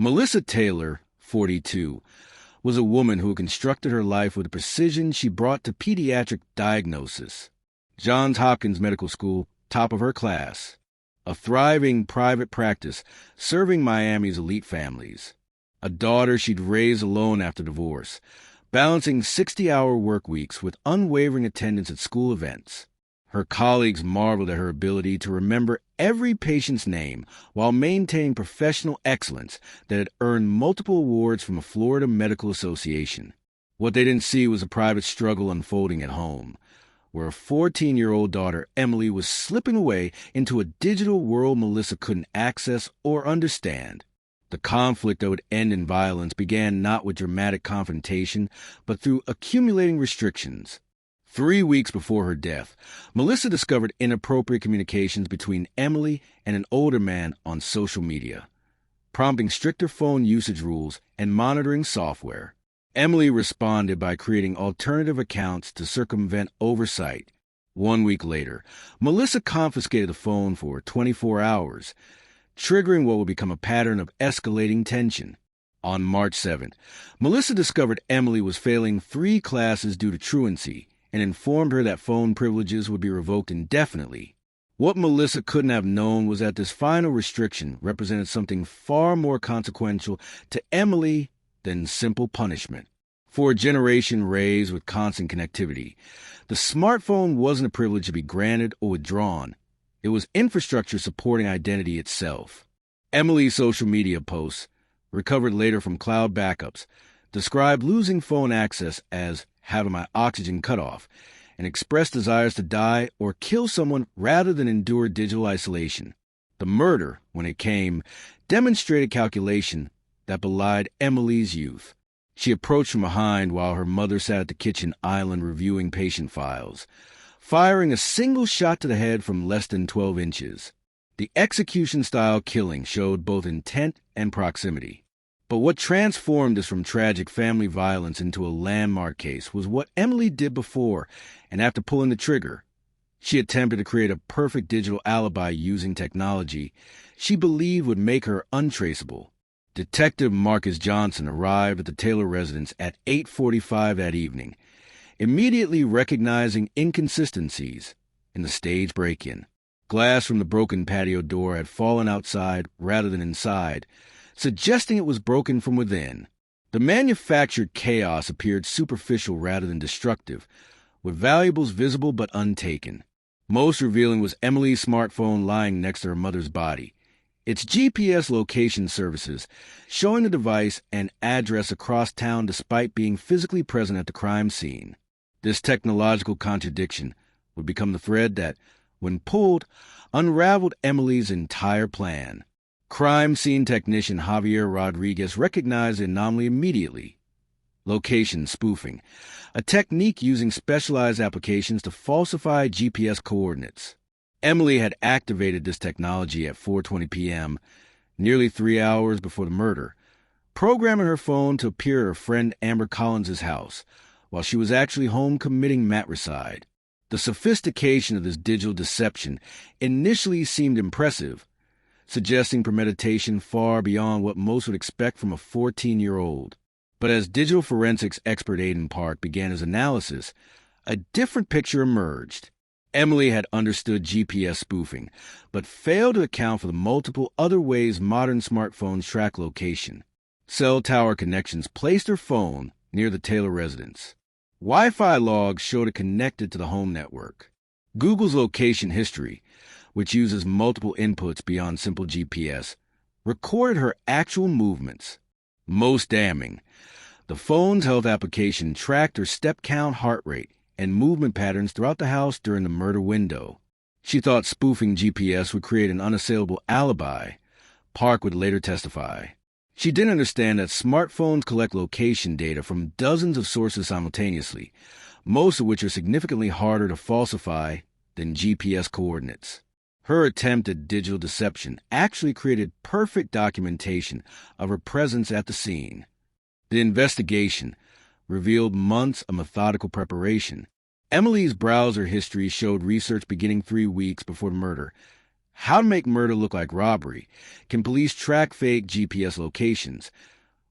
Melissa Taylor, 42, was a woman who constructed her life with the precision she brought to pediatric diagnosis. Johns Hopkins Medical School, top of her class. A thriving private practice serving Miami's elite families. A daughter she'd raised alone after divorce, balancing 60-hour work weeks with unwavering attendance at school events. Her colleagues marveled at her ability to remember every patient's name while maintaining professional excellence that had earned multiple awards from the Florida Medical Association. What they didn't see was a private struggle unfolding at home, where a 14-year-old daughter, Emily, was slipping away into a digital world Melissa couldn't access or understand. The conflict that would end in violence began not with dramatic confrontation, but through accumulating restrictions. 3 weeks before her death, Melissa discovered inappropriate communications between Emily and an older man on social media, prompting stricter phone usage rules and monitoring software. Emily responded by creating alternative accounts to circumvent oversight. 1 week later, Melissa confiscated the phone for 24 hours, triggering what would become a pattern of escalating tension. On March 7th, Melissa discovered Emily was failing 3 classes due to truancy and informed her that phone privileges would be revoked indefinitely. What Melissa couldn't have known was that this final restriction represented something far more consequential to Emily than simple punishment. For a generation raised with constant connectivity, the smartphone wasn't a privilege to be granted or withdrawn. It was infrastructure supporting identity itself. Emily's social media posts, recovered later from cloud backups, described losing phone access as having my oxygen cut off, and expressed desires to die or kill someone rather than endure digital isolation. The murder, when it came, demonstrated calculation that belied Emily's youth. She approached from behind while her mother sat at the kitchen island reviewing patient files, firing a single shot to the head from less than 12 inches. The execution-style killing showed both intent and proximity. But what transformed this from tragic family violence into a landmark case was what Emily did before and after pulling the trigger. She attempted to create a perfect digital alibi using technology she believed would make her untraceable. Detective Marcus Johnson arrived at the Taylor residence at 8:45 that evening, immediately recognizing inconsistencies in the staged break-in. Glass from the broken patio door had fallen outside rather than inside, suggesting it was broken from within. The manufactured chaos appeared superficial rather than destructive, with valuables visible but untaken. Most revealing was Emily's smartphone lying next to her mother's body, its GPS location services showing the device and address across town despite being physically present at the crime scene. This technological contradiction would become the thread that, when pulled, unraveled Emily's entire plan. Crime scene technician Javier Rodriguez recognized the anomaly immediately. Location spoofing, a technique using specialized applications to falsify GPS coordinates. Emily had activated this technology at 4:20 p.m., nearly 3 hours before the murder, programming her phone to appear at her friend Amber Collins' house while she was actually home committing matricide. The sophistication of this digital deception initially seemed impressive, suggesting premeditation far beyond what most would expect from a 14-year-old. But as digital forensics expert Aidan Park began his analysis, a different picture emerged. Emily had understood GPS spoofing, but failed to account for the multiple other ways modern smartphones track location. Cell tower connections placed her phone near the Taylor residence. Wi-Fi logs showed it connected to the home network. Google's location history, which uses multiple inputs beyond simple GPS, recorded her actual movements. Most damning, the phone's health application tracked her step count, heart rate, and movement patterns throughout the house during the murder window. She thought spoofing GPS would create an unassailable alibi, Park would later testify. She didn't understand that smartphones collect location data from dozens of sources simultaneously, most of which are significantly harder to falsify than GPS coordinates. Her attempt at digital deception actually created perfect documentation of her presence at the scene. The investigation revealed months of methodical preparation. Emily's browser history showed research beginning 3 weeks before the murder How to make murder look like robbery? Can police track fake GPS locations?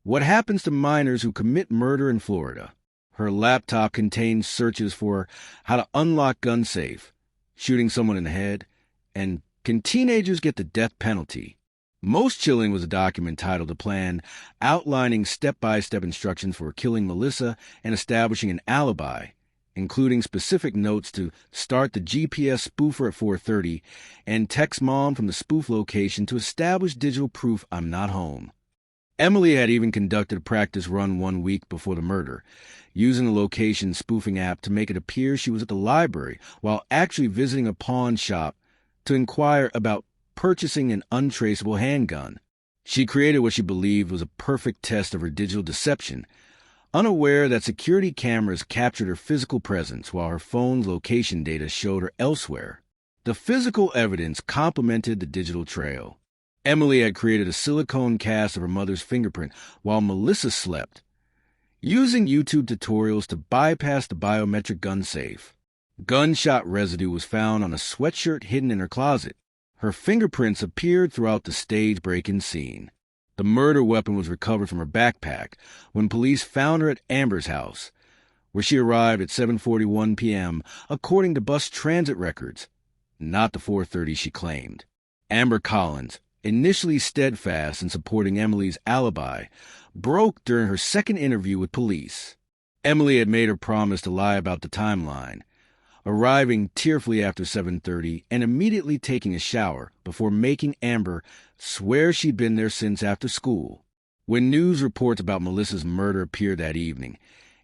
What happens to minors who commit murder in Florida? Her laptop contains searches for how to unlock gun safe, shooting someone in the head, and can teenagers get the death penalty? Most chilling was a document titled A Plan, outlining step-by-step instructions for killing Melissa and establishing an alibi, including specific notes to start the GPS spoofer at 4:30 and text mom from the spoof location to establish digital proof I'm not home. Emily had even conducted a practice run 1 week before the murder, using the location spoofing app to make it appear she was at the library while actually visiting a pawn shop to inquire about purchasing an untraceable handgun. She created what she believed was a perfect test of her digital deception, unaware that security cameras captured her physical presence while her phone's location data showed her elsewhere. The physical evidence complemented the digital trail. Emily had created a silicone cast of her mother's fingerprint while Melissa slept, using YouTube tutorials to bypass the biometric gun safe. Gunshot residue was found on a sweatshirt hidden in her closet. Her fingerprints appeared throughout the stage break-in scene. The murder weapon was recovered from her backpack when police found her at Amber's house, where she arrived at 7:41 p.m., according to bus transit records, not the 4:30 she claimed. Amber Collins, initially steadfast in supporting Emily's alibi, broke during her second interview with police. Emily had made her promise to lie about the timeline, arriving tearfully after 7:30 and immediately taking a shower before making Amber swear she'd been there since after school. When news reports about Melissa's murder appeared that evening,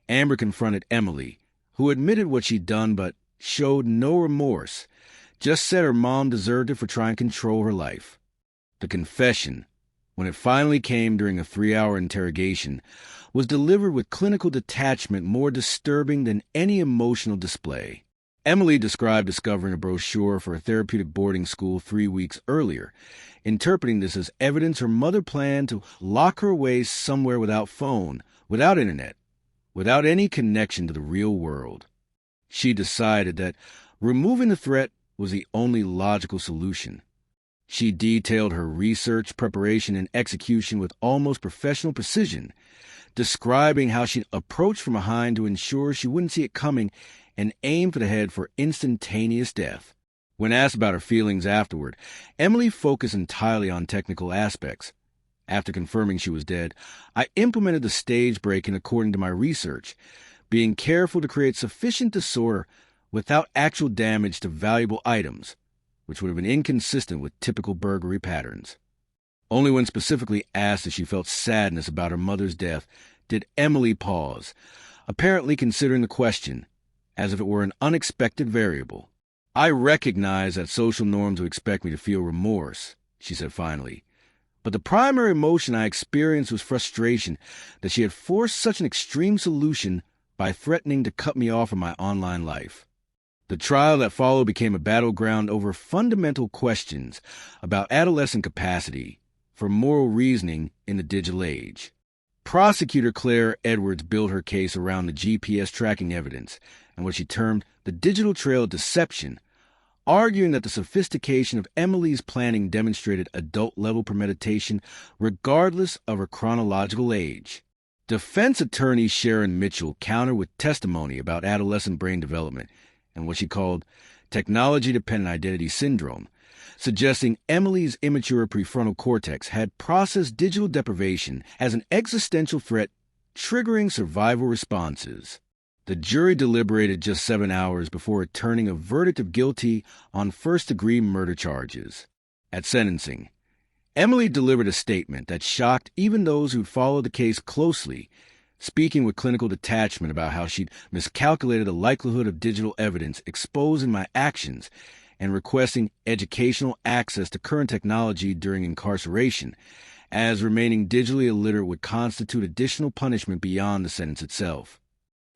Amber confronted Emily, who admitted what she'd done but showed no remorse, just said her mom deserved it for trying to control her life. The confession, when it finally came during a 3-hour interrogation, was delivered with clinical detachment more disturbing than any emotional display. Emily described discovering a brochure for a therapeutic boarding school 3 weeks earlier, interpreting this as evidence her mother planned to lock her away somewhere without phone, without internet, without any connection to the real world. She decided that removing the threat was the only logical solution. She detailed her research, preparation, and execution with almost professional precision, describing how she'd approach from behind to ensure she wouldn't see it coming and aim for the head for instantaneous death. When asked about her feelings afterward, Emily focused entirely on technical aspects. After confirming she was dead, I implemented the stage break-in according to my research, being careful to create sufficient disorder without actual damage to valuable items, which would have been inconsistent with typical burglary patterns. Only when specifically asked if she felt sadness about her mother's death did Emily pause, apparently considering the question, as if it were an unexpected variable. "I recognize that social norms would expect me to feel remorse," she said finally, "but the primary emotion I experienced was frustration that she had forced such an extreme solution by threatening to cut me off from my online life." The trial that followed became a battleground over fundamental questions about adolescent capacity for moral reasoning in the digital age. Prosecutor Claire Edwards built her case around the GPS tracking evidence and what she termed the digital trail of deception, arguing that the sophistication of Emily's planning demonstrated adult-level premeditation regardless of her chronological age. Defense attorney Sharon Mitchell countered with testimony about adolescent brain development and what she called technology-dependent identity syndrome, suggesting Emily's immature prefrontal cortex had processed digital deprivation as an existential threat, triggering survival responses. The jury deliberated just 7 hours before returning a verdict of guilty on first-degree murder charges. At sentencing, Emily delivered a statement that shocked even those who'd followed the case closely, speaking with clinical detachment about how she'd miscalculated the likelihood of digital evidence exposing my actions and requesting educational access to current technology during incarceration, as remaining digitally illiterate would constitute additional punishment beyond the sentence itself.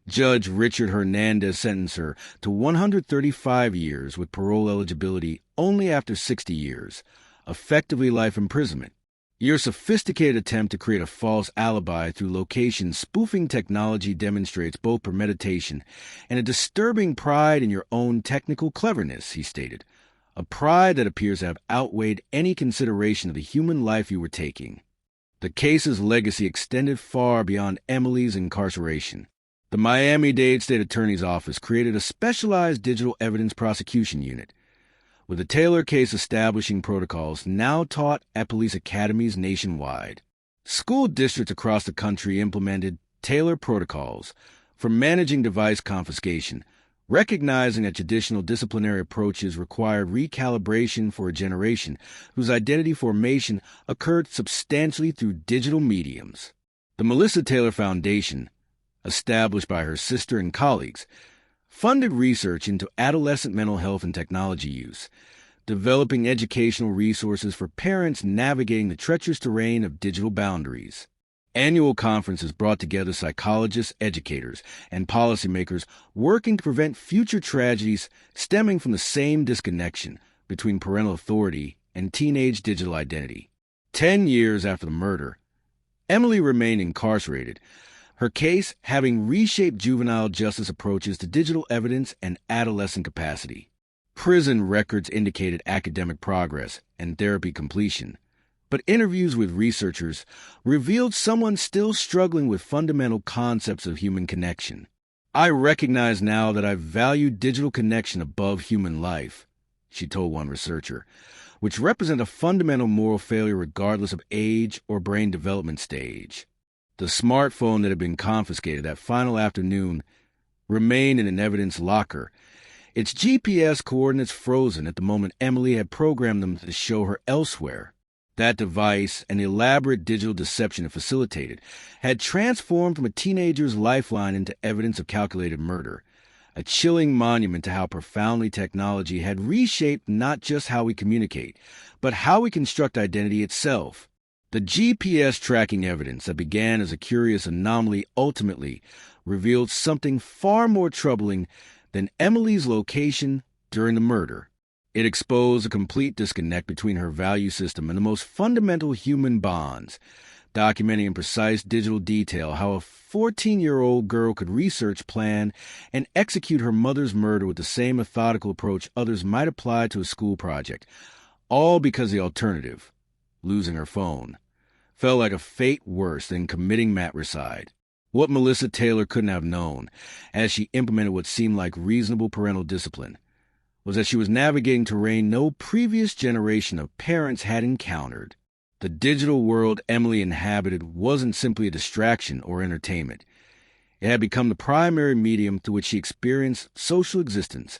Judge Richard Hernandez sentenced her to 135 years with parole eligibility only after 60 years, effectively life imprisonment. Your sophisticated attempt to create a false alibi through location spoofing technology demonstrates both premeditation and a disturbing pride in your own technical cleverness, he stated, a pride that appears to have outweighed any consideration of the human life you were taking. The case's legacy extended far beyond Emily's incarceration. The Miami-Dade State Attorney's Office created a specialized digital evidence prosecution unit, with the Taylor case establishing protocols now taught at police academies nationwide. School districts across the country implemented Taylor protocols for managing device confiscation, recognizing that traditional disciplinary approaches required recalibration for a generation whose identity formation occurred substantially through digital mediums. The Melissa Taylor Foundation, established by her sister and colleagues, funded research into adolescent mental health and technology use, developing educational resources for parents navigating the treacherous terrain of digital boundaries. Annual conferences brought together psychologists, educators, and policymakers working to prevent future tragedies stemming from the same disconnection between parental authority and teenage digital identity. 10 years after the murder, Emily remained incarcerated, her case having reshaped juvenile justice approaches to digital evidence and adolescent capacity. Prison records indicated academic progress and therapy completion, but interviews with researchers revealed someone still struggling with fundamental concepts of human connection. "I recognize now that I value digital connection above human life," she told one researcher, which represent a fundamental moral failure regardless of age or brain development stage. The smartphone that had been confiscated that final afternoon remained in an evidence locker, its GPS coordinates frozen at the moment Emily had programmed them to show her elsewhere. That device and the elaborate digital deception it facilitated had transformed from a teenager's lifeline into evidence of calculated murder, a chilling monument to how profoundly technology had reshaped not just how we communicate, but how we construct identity itself. The GPS tracking evidence that began as a curious anomaly ultimately revealed something far more troubling than Emily's location during the murder. It exposed a complete disconnect between her value system and the most fundamental human bonds, documenting in precise digital detail how a 14-year-old girl could research, plan, and execute her mother's murder with the same methodical approach others might apply to a school project, all because the alternative, losing her phone, felt like a fate worse than committing matricide. What Melissa Taylor couldn't have known, as she implemented what seemed like reasonable parental discipline, was that she was navigating terrain no previous generation of parents had encountered. The digital world Emily inhabited wasn't simply a distraction or entertainment. It had become the primary medium through which she experienced social existence,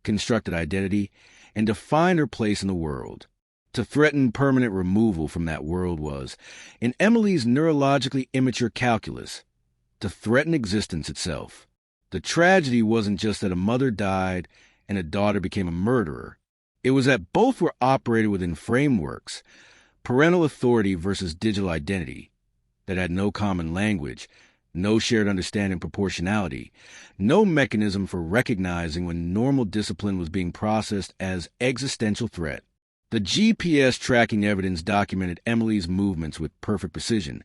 constructed identity, and defined her place in the world. To threaten permanent removal from that world was, in Emily's neurologically immature calculus, to threaten existence itself. The tragedy wasn't just that a mother died and a daughter became a murderer. It was that both were operated within frameworks, parental authority versus digital identity, that had no common language, no shared understanding of proportionality, no mechanism for recognizing when normal discipline was being processed as existential threat. The GPS tracking evidence documented Emily's movements with perfect precision,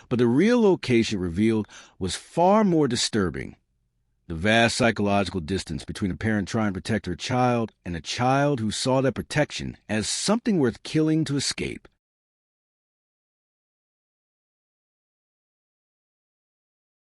but the real location revealed was far more disturbing. The vast psychological distance between a parent trying to protect her child and a child who saw that protection as something worth killing to escape.